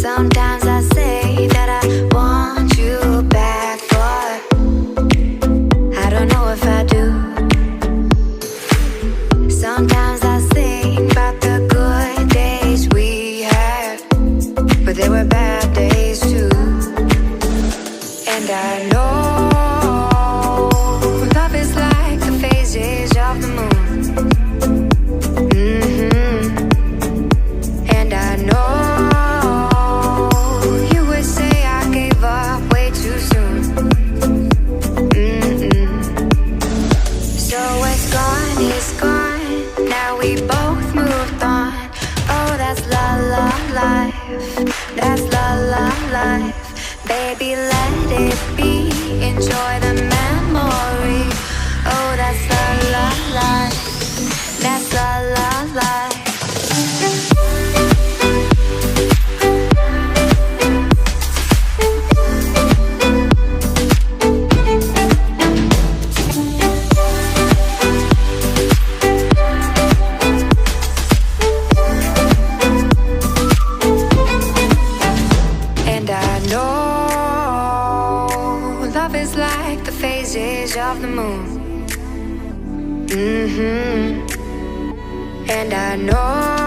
Sometimes I say that I want you back, but I don't know if I do. Sometimes I think about the good days we had, but there were bad days too. And I know love is like the phases of the moon. And I know you would say I gave up way too soon. So it's gone, now we both moved on. Oh, that's la la life, that's la la life. Baby, let it be, enjoy the memory. Oh, that's la la life, that's la la life. Love is like the phases of the moon. And I know